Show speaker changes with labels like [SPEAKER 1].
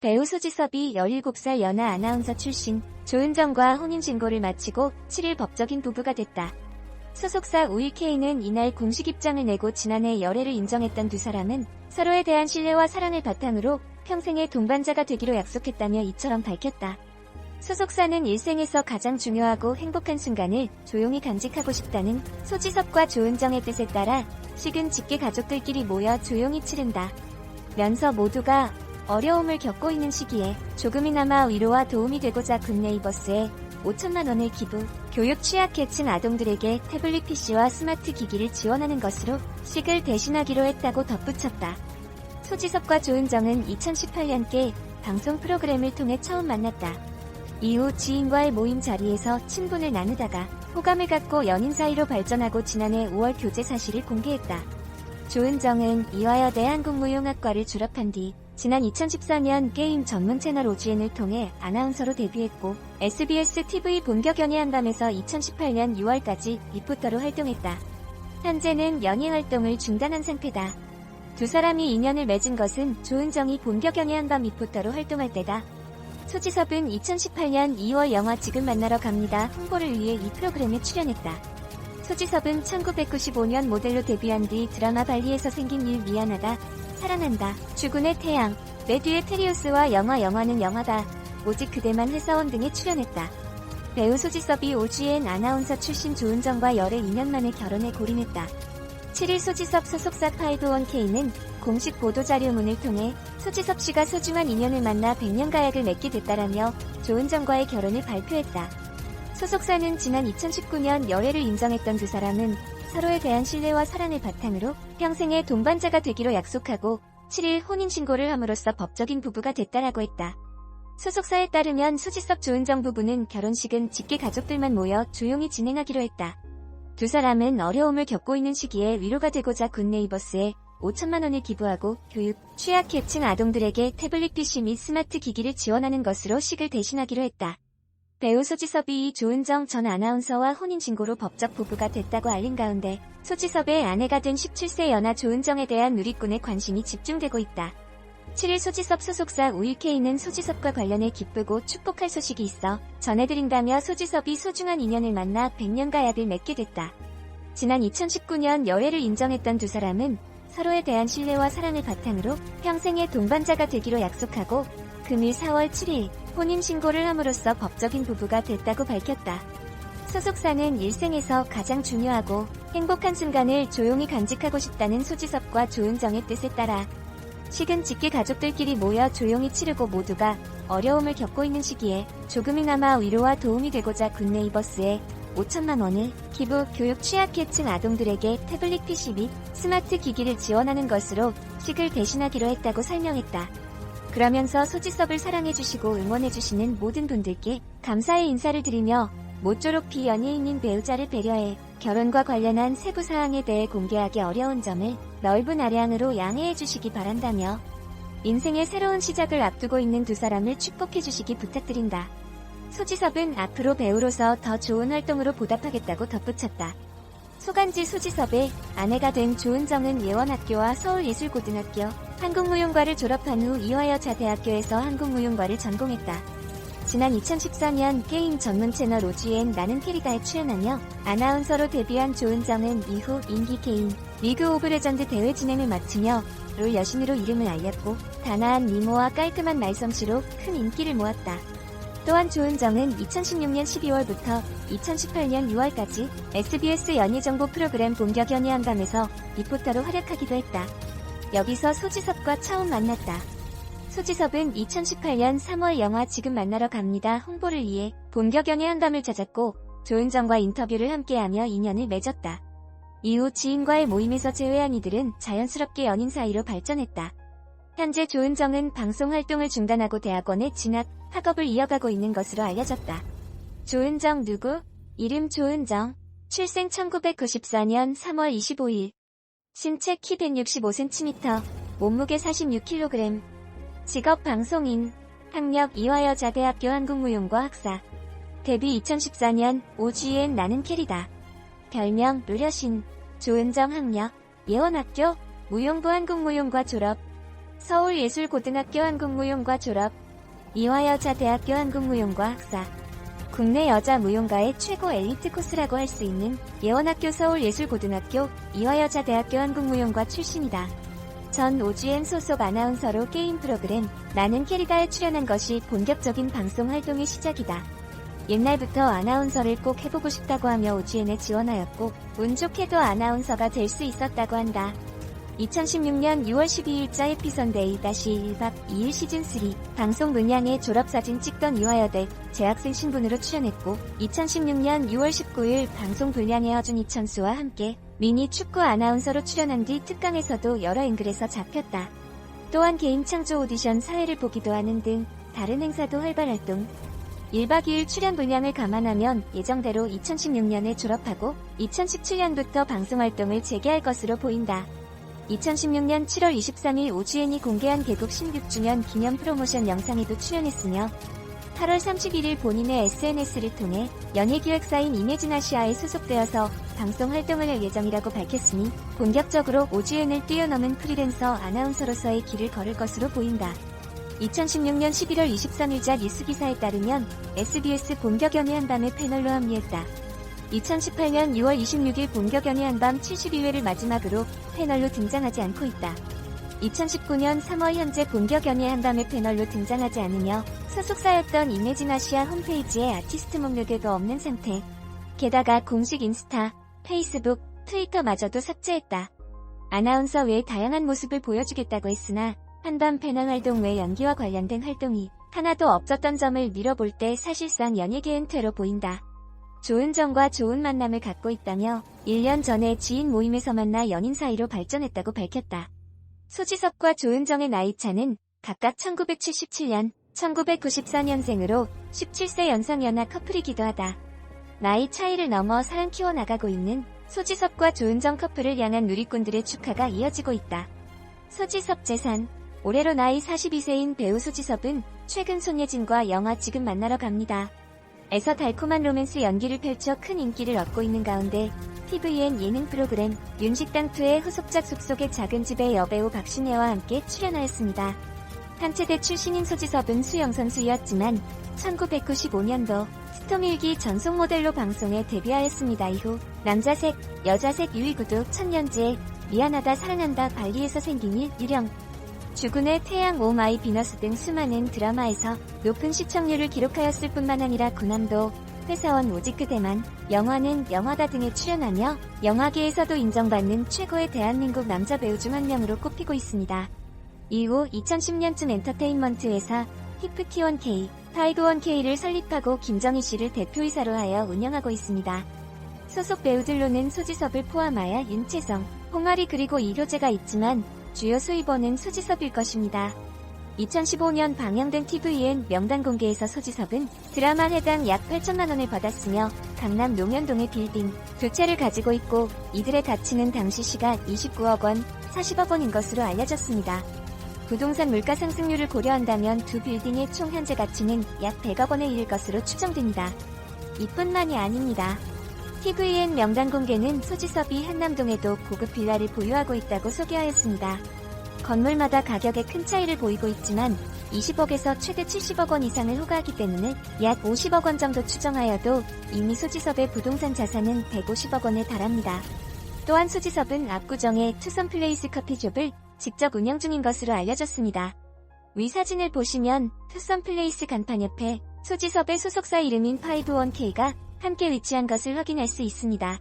[SPEAKER 1] 배우 소지섭이 17살 연하 아나운서 출신 조은정과 혼인신고를 마치고 7일 법적인 부부가 됐다. 소속사 우일K는 이날 공식 입장을 내고 지난해 열애를 인정했던 두 사람은 서로에 대한 신뢰와 사랑을 바탕으로 평생의 동반자가 되기로 약속했다며 이처럼 밝혔다. 소속사는 일생에서 가장 중요하고 행복한 순간을 조용히 간직하고 싶다는 소지섭과 조은정의 뜻에 따라 식은 직계 가족들끼리 모여 조용히 치른다. 면서 모두가 어려움을 겪고 있는 시기에 조금이나마 위로와 도움이 되고자 굿네이버스에 5천만 원을 기부, 교육 취약계층 아동들에게 태블릿 PC와 스마트 기기를 지원하는 것으로 식을 대신하기로 했다고 덧붙였다. 소지섭과 조은정은 2018년께 방송 프로그램을 통해 처음 만났다. 이후 지인과의 모임 자리에서 친분을 나누다가 호감을 갖고 연인 사이로 발전하고 지난해 5월 교제 사실을 공개했다. 조은정은 이화여대 한국무용학과를 졸업한 뒤 지난 2014년 게임 전문 채널 OGN을 통해 아나운서로 데뷔했고 SBS TV 본격 연예한밤에서 2018년 6월까지 리포터로 활동했다. 현재는 연예 활동을 중단한 상태다. 두 사람이 인연을 맺은 것은 조은정이 본격 연예한밤 리포터로 활동할 때다. 소지섭은 2018년 2월 영화 지금 만나러 갑니다 홍보를 위해 이 프로그램에 출연했다. 소지섭은 1995년 모델로 데뷔한 뒤 드라마 발리에서 생긴 일 미안하다, 사랑한다, 주군의 태양, 내 뒤에 테리우스와 영화는 영화다, 오직 그대만 회사원 등에 출연했다. 배우 소지섭이 OGN 아나운서 출신 조은정과 열애 2년 만에 결혼에 골인했다. 7일 소지섭 소속사 5-1K는 공식 보도자료문을 통해 소지섭 씨가 소중한 인연을 만나 100년 가약을 맺게 됐다라며 조은정과의 결혼을 발표했다. 소속사는 지난 2019년 열애를 인정했던 두 사람은 서로에 대한 신뢰와 사랑을 바탕으로 평생의 동반자가 되기로 약속하고 7일 혼인신고를 함으로써 법적인 부부가 됐다라고 했다. 소속사에 따르면 소지섭 조은정 부부는 결혼식은 직계 가족들만 모여 조용히 진행하기로 했다. 두 사람은 어려움을 겪고 있는 시기에 위로가 되고자 굿네이버스에 5천만 원을 기부하고 교육, 취약계층 아동들에게 태블릿 PC 및 스마트 기기를 지원하는 것으로 식을 대신하기로 했다. 배우 소지섭이 조은정 전 아나운서와 혼인신고로 법적 부부가 됐다고 알린 가운데 소지섭의 아내가 된 17세 연하 조은정에 대한 누리꾼의 관심이 집중되고 있다. 7일 소지섭 소속사 우일K는 소지섭과 관련해 기쁘고 축복할 소식이 있어 전해드린다며 소지섭이 소중한 인연을 만나 100년 가약을 맺게 됐다. 지난 2019년 열애를 인정했던 두 사람은 서로에 대한 신뢰와 사랑을 바탕으로 평생의 동반자가 되기로 약속하고 금일 4월 7일 혼인신고를 함으로써 법적인 부부가 됐다고 밝혔다. 소속사는 일생에서 가장 중요하고 행복한 순간을 조용히 간직하고 싶다는 소지섭과 조은정의 뜻에 따라 식은 직계 가족들끼리 모여 조용히 치르고 모두가 어려움을 겪고 있는 시기에 조금이나마 위로와 도움이 되고자 굿네이버스에 5천만 원을 기부, 교육 취약계층 아동들에게 태블릿 PC 및 스마트 기기를 지원하는 것으로 식을 대신하기로 했다고 설명했다. 그러면서 소지섭을 사랑해주시고 응원해주시는 모든 분들께 감사의 인사를 드리며 모쪼록 비연예인인 배우자를 배려해 결혼과 관련한 세부 사항에 대해 공개하기 어려운 점을 넓은 아량으로 양해해주시기 바란다며 인생의 새로운 시작을 앞두고 있는 두 사람을 축복해주시기 부탁드린다. 소지섭은 앞으로 배우로서 더 좋은 활동으로 보답하겠다고 덧붙였다. 소간지 소지섭의 아내가 된 조은정은 예원학교와 서울예술고등학교, 한국무용과를 졸업한 후 이화여자대학교에서 한국무용과를 전공했다. 지난 2014년 게임 전문 채널 OGN 나는 캐리다에 출연하며 아나운서로 데뷔한 조은정은 이후 인기 게임 리그 오브 레전드 대회 진행을 맡으며 롤 여신으로 이름을 알렸고 단아한 미모와 깔끔한 말솜씨로 큰 인기를 모았다. 또한 조은정은 2016년 12월부터 2018년 6월까지 SBS 연예정보 프로그램 본격 연예한밤에서 리포터로 활약하기도 했다. 여기서 소지섭과 처음 만났다. 소지섭은 2018년 3월 영화 지금 만나러 갑니다 홍보를 위해 본격 연예한밤을 찾았고 조은정과 인터뷰를 함께하며 인연을 맺었다. 이후 지인과의 모임에서 제외한 이들은 자연스럽게 연인 사이로 발전했다. 현재 조은정은 방송 활동을 중단하고 대학원에 진학, 학업을 이어가고 있는 것으로 알려졌다. 조은정 누구? 이름 조은정. 출생 1994년 3월 25일. 신체 키 165cm, 몸무게 46kg. 직업 방송인. 학력 이화여자대학교 한국무용과 학사. 데뷔 2014년 OGN 나는 캐리다. 별명 롤여신. 조은정 학력. 예원학교 무용부 한국무용과 졸업. 서울예술고등학교 한국무용과 졸업, 이화여자대학교 한국무용과 학사. 국내 여자 무용가의 최고 엘리트 코스라고 할 수 있는 예원학교 서울예술고등학교, 이화여자대학교 한국무용과 출신이다. 전 OGN 소속 아나운서로 게임 프로그램 나는 캐리다에 출연한 것이 본격적인 방송 활동의 시작이다. 옛날부터 아나운서를 꼭 해보고 싶다고 하며 OGN에 지원하였고 운 좋게도 아나운서가 될 수 있었다고 한다. 2016년 6월 12일자 해피선데이 1박 2일 시즌3 방송 문양에 졸업사진 찍던 이화여대 재학생 신분으로 출연했고 2016년 6월 19일 방송 불량의 허준 이천수와 함께 미니 축구 아나운서로 출연한 뒤 특강에서도 여러 앵글에서 잡혔다. 또한 개인 창조 오디션 사회를 보기도 하는 등 다른 행사도 활발 활동. 1박 2일 출연 분량을 감안하면 예정대로 2016년에 졸업하고 2017년부터 방송활동을 재개할 것으로 보인다. 2016년 7월 23일 OGN이 공개한 개국 16주년 기념 프로모션 영상에도 출연했으며 8월 31일 본인의 SNS를 통해 연예기획사인 이매진아시아에 소속되어서 방송 활동을 할 예정이라고 밝혔으니 본격적으로 OGN을 뛰어넘은 프리랜서 아나운서로서의 길을 걸을 것으로 보인다. 2016년 11월 23일자 뉴스기사에 따르면 SBS 본격연애 한밤의 패널로 합류했다. 2018년 6월 26일 본격연애 한밤 72회를 마지막으로 패널로 등장하지 않고 있다. 2019년 3월 현재 본격연애 한밤의 패널로 등장하지 않으며 소속사였던 이매진아시아 홈페이지에 아티스트 목록에도 없는 상태. 게다가 공식 인스타, 페이스북, 트위터마저도 삭제했다. 아나운서 외의 다양한 모습을 보여주겠다고 했으나 한밤 패널 활동 외 연기와 관련된 활동이 하나도 없었던 점을 미뤄볼 때 사실상 연예계 은퇴로 보인다. 조은정과 좋은 만남을 갖고 있다며 1년 전에 지인 모임에서 만나 연인 사이로 발전했다고 밝혔다. 소지섭과 조은정의 나이차는 각각 1977년, 1994년생으로 17세 연상연하 커플이기도 하다. 나이 차이를 넘어 사랑 키워나가고 있는 소지섭과 조은정 커플을 향한 누리꾼들의 축하가 이어지고 있다. 소지섭 재산. 올해로 나이 42세인 배우 소지섭은 최근 손예진과 영화 지금 만나러 갑니다. 에서 달콤한 로맨스 연기를 펼쳐 큰 인기를 얻고 있는 가운데 TVN 예능 프로그램 윤식당2의 후속작 숲속의 작은 집의 여배우 박신혜와 함께 출연하였습니다. 한체대 출신인 소지섭은 수영선수였지만 1995년도 스톰일기 전속 모델로 방송에 데뷔하였습니다. 이후 남자색, 여자색 유희구두, 천년제, 미안하다 사랑한다 발리에서 생긴 일, 유령, 주군의 태양 오 마이 비너스 등 수많은 드라마에서 높은 시청률을 기록하였을 뿐만 아니라 군함도, 회사원 오지크 대만, 영화는 영화다 등에 출연하며 영화계에서도 인정받는 최고의 대한민국 남자 배우 중 한 명으로 꼽히고 있습니다. 이후 2010년쯤 엔터테인먼트 회사 히프T1K, 파이브1K를 설립하고 김정희 씨를 대표이사로 하여 운영하고 있습니다. 소속 배우들로는 소지섭을 포함하여 윤채성, 홍아리 그리고 이효재가 있지만 주요 수입원은 소지섭일 것입니다. 2015년 방영된 TVN 명단 공개에서 소지섭은 드라마 해당 약 8천만 원을 받았으며 강남 농현동의 빌딩 2채를 가지고 있고 이들의 가치는 당시 시각 29억 원, 40억 원인 것으로 알려졌습니다. 부동산 물가 상승률을 고려한다면 두 빌딩의 총 현재 가치는 약 100억 원에 이를 것으로 추정됩니다. 이뿐만이 아닙니다. TVN 명단 공개는 소지섭이 한남동에도 고급 빌라를 보유하고 있다고 소개하였습니다. 건물마다 가격에 큰 차이를 보이고 있지만 20억에서 최대 70억 원 이상을 호가하기 때문에 약 50억 원 정도 추정하여도 이미 소지섭의 부동산 자산은 150억 원에 달합니다. 또한 소지섭은 압구정의 투썸플레이스 커피숍을 직접 운영 중인 것으로 알려졌습니다. 위 사진을 보시면 투썸플레이스 간판 옆에 소지섭의 소속사 이름인 파이브1K가 함께 위치한 것을 확인할 수 있습니다.